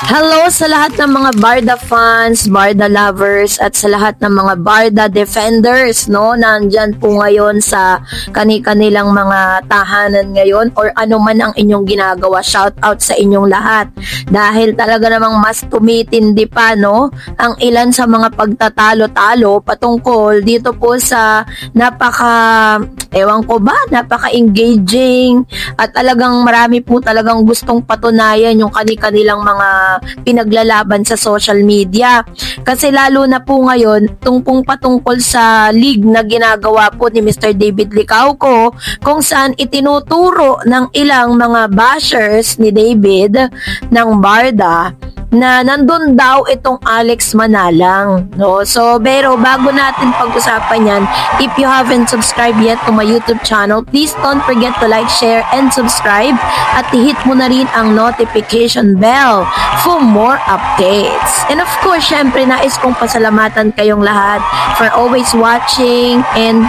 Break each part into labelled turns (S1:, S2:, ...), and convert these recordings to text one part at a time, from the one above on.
S1: Hello sa lahat ng mga Barda fans, Barda lovers, at sa lahat ng mga Barda defenders, no? Nandyan po ngayon sa kanilang mga tahanan ngayon or ano man ang inyong ginagawa. Shout out sa inyong lahat. Dahil talaga namang mas tumitindi pa, no? Ang ilan sa mga pagtatalo-talo patungkol dito po sa napaka-engaging at talagang marami po talagang gustong patunayan yung kanilang mga pinaglalaban sa social media. Kasi lalo na po ngayon, patungkol sa league na ginagawa po ni Mr. David Licauco, kung saan itinuturo ng ilang mga bashers ni David ng Barda na nandun daw itong Alex Manalang, no? So, pero bago natin pag-usapan yan, if you haven't subscribed yet to my YouTube channel, please don't forget to like, share, and subscribe at i-hit mo na rin ang notification bell for more updates. And of course, syempre, nais kong pasalamatan kayong lahat for always watching and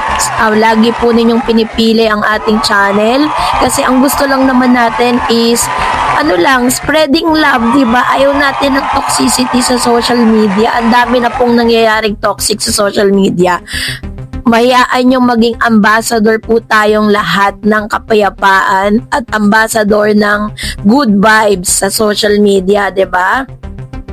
S1: lagi po ninyong pinipili ang ating channel kasi ang gusto lang naman natin is spreading love, diba? Ayaw natin ng toxicity sa social media. Ang dami na pong nangyayaring toxic sa social media. Mahiyaan yung maging ambassador po tayong lahat ng kapayapaan at ambassador ng good vibes sa social media, diba?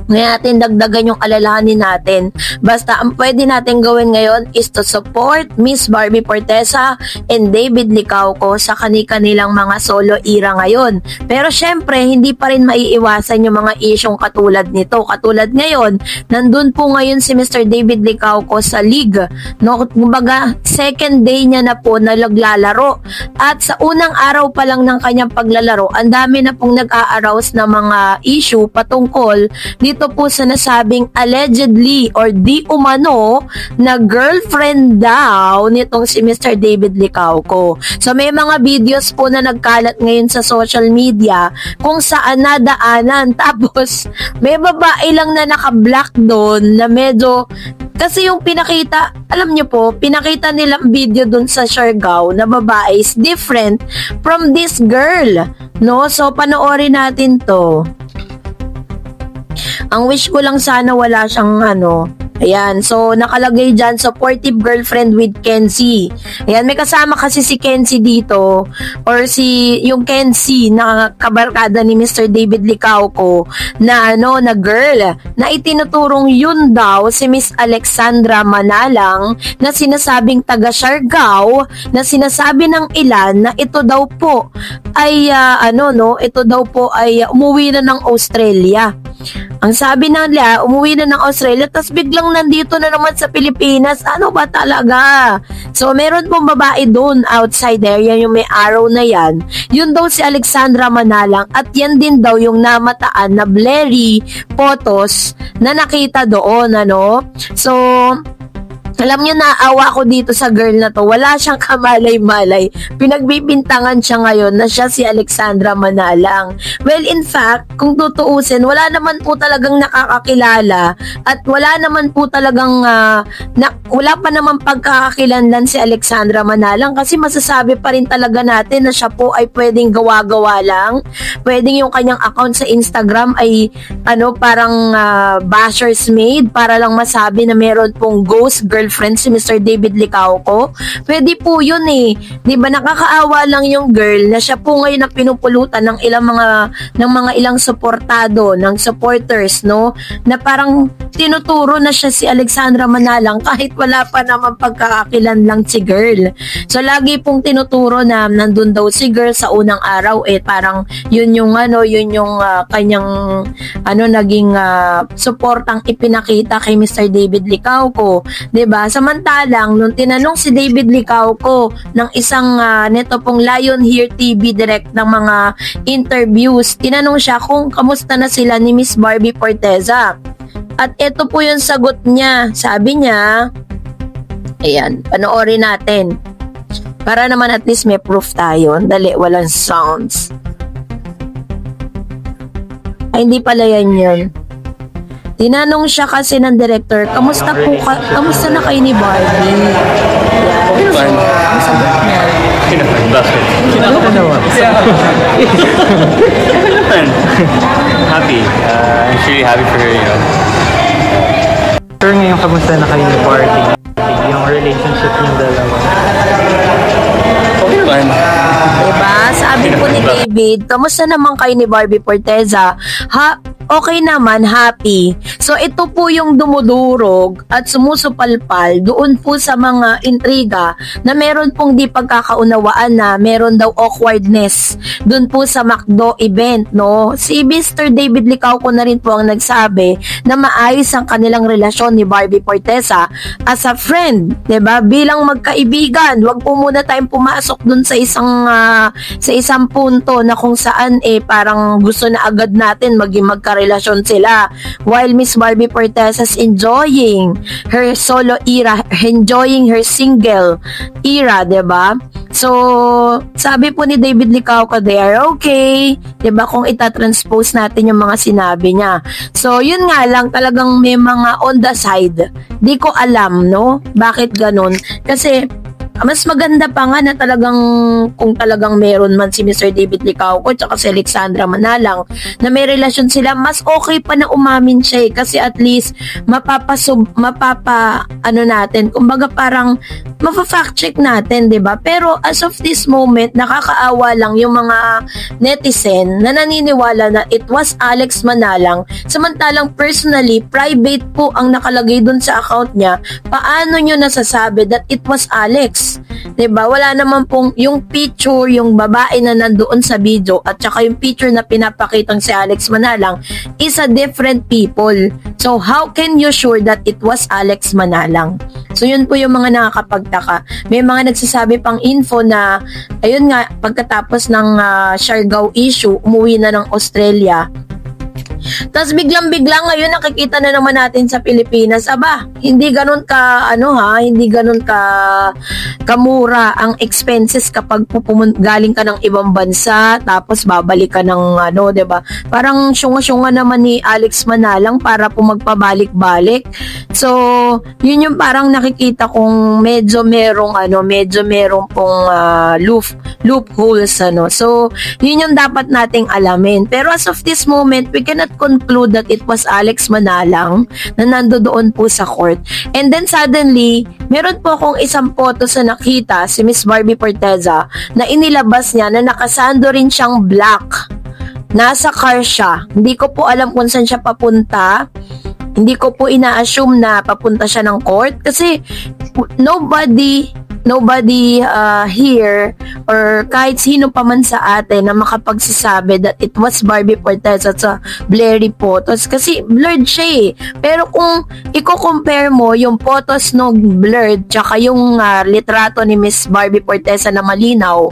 S1: Ngayon natin dagdagan yung alalahanin natin. Basta ang pwede natin gawin ngayon is to support Miss Barbie Forteza and David Licauco sa kanilang mga solo era ngayon. Pero syempre, hindi pa rin maiiwasan yung mga isyong katulad nito. Katulad ngayon, nandun po ngayon si Mr. David Licauco sa league. No? Kumbaga, second day niya na po na naglalaro. At sa unang araw pa lang ng kanyang paglalaro, ang dami na pong nag-a-arouse na mga issue patungkol dito po sa nasabing allegedly or di umano na girlfriend daw nitong si Mr. David Licauco. So may mga videos po na nagkalat ngayon sa social media kung saan nadaanan. Tapos may babae lang na naka-black doon na medyo kasi yung pinakita, alam nyo po, pinakita nilang video dun sa Siargao na babae is different from this girl. No? So panoorin natin to. Ang wish ko lang sana wala siyang ayan, so nakalagay dyan, supportive girlfriend with Kenzie. Ayan, may kasama kasi si Kenzie dito, or yung Kenzie na kabarkada ni Mr. David Licauco na na girl, na itinuturong yun daw si Miss Alexandra Manalang na sinasabing taga Siargao, na sinasabi ng ilan na ito daw po ay ito daw po ay umuwi na ng Australia. Ang sabi nila, umuwi na ng Australia, tapos biglang nandito na naman sa Pilipinas. Ano ba talaga? So, meron pong babae doon, outside area, yung may arrow na yan. Yun daw si Alexandra Manalang, at yan din daw yung namataan na blurry photos na nakita doon, So, alam niyo, naawa ko dito sa girl na to. Wala siyang kamalay-malay. Pinagbibintangan siya ngayon na siya si Alexandra Manalang. Well, in fact, kung tutuusin, wala naman po talagang nakakakilala at wala naman po talagang wala pa naman pagkakakilanlan si Alexandra Manalang kasi masasabi pa rin talaga natin na siya po ay pwedeng gawa-gawa lang. Pwedeng yung kanyang account sa Instagram ay parang bashers made para lang masabi na meron pong ghost girlfriend si Mr. David Licauco. Pwede po yun eh. 'Di ba, nakakaawa lang yung girl na siya po ngayon na pinupulutan ng ilang suportado, ng supporters, no? Na parang tinuturo na siya si Alexandra Manalang kahit wala pa naman pagkakakilan lang si girl. So lagi pong tinuturo na nandun daw si girl sa unang araw parang yun yung kanyang naging suportang ipinakita kay Mr. David Licauco. 'Di ba? Samantalang nung tinanong si David Licauco ng isang neto pong Lion Here TV direct ng mga interviews, tinanong siya kung kamusta na sila ni Miss Barbie Forteza. At ito po yung sagot niya. Sabi niya, ayan, panoorin natin. Para naman at least may proof tayo. Dali, walang sounds. Ay, hindi pala yan yun. Tinanong siya kasi ng director, kamusta na kayo ni Barbie? Ayan. Ang sagot niya.
S2: Bakit? Bakit? Happy. I'm really happy for her, you know.
S3: Sir, ngayon kamusta na kayo ni Barbie? Yung relationship niyong dalawa.
S2: Okay naman.
S1: Diba? Sabi po ni David, kamusta naman kayo ni Barbie Forteza? Okay naman, happy. So ito po yung dumudurog at sumusupalpal doon po sa mga intriga na meron pong di pagkakaunawaan na meron daw awkwardness doon po sa McDo event, no? Si Mr. David Licauco na rin po ang nagsabi na maayos ang kanilang relasyon ni Barbie Forteza as a friend, 'di ba? Bilang magkaibigan, wag po muna tayong pumasok doon sa isang punto na kung saan parang gusto na agad natin maging magkarelasyon sila while Miss Barbie Forteza's enjoying her solo era, enjoying her single era, 'di ba? So, sabi po ni David Licauco, they are okay, 'di ba, kung itatranspose natin yung mga sinabi niya. So, yun nga lang, talagang may mga on the side. Di ko alam, no? Bakit ganun? Kasi mas maganda pa nga na talagang kung talagang meron man si Mr. David Licauco at si Alexandra Manalang na may relasyon sila, mas okay pa na umamin siya kasi at least natin, kumbaga parang mafa-fact check natin, 'di ba? Pero as of this moment, nakakaawa lang yung mga netizen na naniniwala na it was Alex Manalang, samantalang personally private po ang nakalagay dun sa account niya. Paano nyo nasasabi that it was Alex? 'Di ba? Wala naman pong yung picture, yung babae na nandoon sa video at saka yung picture na pinapakitang si Alex Manalang is a different people. So how can you sure that it was Alex Manalang? So yun po yung mga nakakapagtaka. May mga nagsasabi pang info na ayun nga, pagkatapos ng Siargao issue, umuwi na ng Australia. Tapos biglang-biglang ngayon nakikita na naman natin sa Pilipinas, hindi ganun ka hindi ganun ka kamura ang expenses kapag galing ka ng ibang bansa tapos babalik ka ng 'di ba? Parang syunga-syunga naman ni Alex Manalang para po magpabalik-balik. So, yun yung parang nakikita kong medyo merong pong loopholes So, yun yung dapat nating alamin. Pero as of this moment, we cannot conclude that it was Alex Manalang na nandoon po sa court. And then suddenly, meron po akong isang photo sa nakita si Miss Barbie Forteza na inilabas niya na nakasando rin siyang black. Nasa car siya. Hindi ko po alam kung saan siya papunta. Hindi ko po ina-assume na papunta siya ng court kasi nobody here or kahit sino pa man sa atin na makapagsasabi that it was Barbie Forteza sa blurry photos kasi blurred siya Pero kung i-compare mo yung photos no blurred tsaka yung litrato ni Miss Barbie Forteza na malinaw,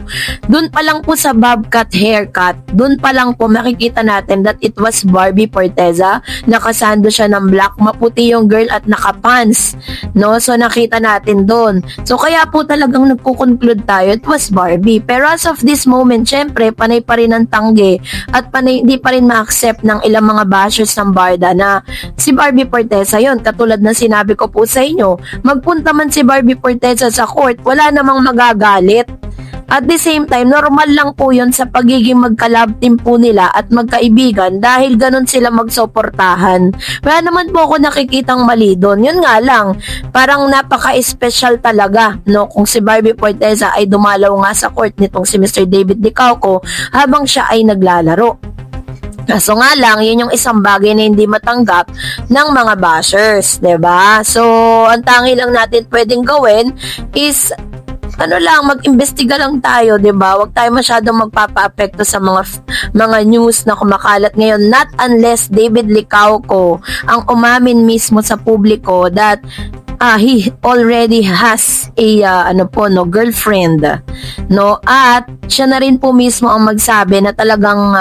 S1: dun pa lang po sa bobcat haircut, dun pa lang po makikita natin that it was Barbie Forteza. Nakasando siya ng black, maputi yung girl at nakapants, no? So nakita natin dun. So kaya po talagang nagko-conclude tayo, it was Barbie. Pero as of this moment, syempre, panay pa rin ang tanggi at panay, hindi pa rin ma-accept ng ilang mga bashers ng Barda na si Barbie Forteza yun. Katulad na sinabi ko po sa inyo, magpunta man si Barbie Forteza sa court, wala namang magagalit. At the same time, normal lang po yun sa pagiging magka-love team po nila at magkaibigan dahil ganun sila magsuportahan. Wala naman po ako nakikitang mali doon. Yun nga lang, parang napaka-special talaga, no? Kung si Barbie Forteza ay dumalaw nga sa court nitong si Mr. David Licauco habang siya ay naglalaro. Kaso nga lang, yun yung isang bagay na hindi matanggap ng mga bashers, 'di ba? So, ang tangi lang natin pwedeng gawin is mag-imbestiga lang tayo, 'di ba? Huwag tayo masyadong magpapa-apekto sa mga news na kumakalat ngayon, not unless David Licauco ang umamin mismo sa publiko that he already has a girlfriend, no? At siya na rin po mismo ang magsabi na talagang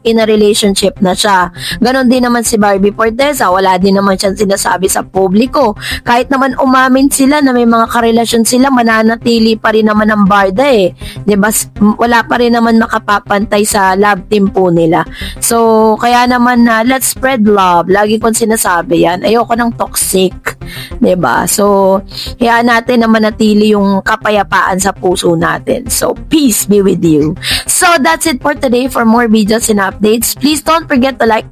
S1: in a relationship na siya. Ganon din naman si Barbie Forteza, wala din naman siyang sinasabi sa publiko. Kahit naman umamin sila na may mga karelasyon sila, mananatili pa rin naman ang Barda 'di ba? Wala pa rin naman makapapantay sa love team po nila. So, kaya naman let's spread love. Lagi kong sinasabi yan. Ayoko ng toxic. 'Diba? So, hayaan natin na manatili yung kapayapaan sa puso natin. So, peace be with you. So, that's it for today. For more videos and updates, please don't forget to like,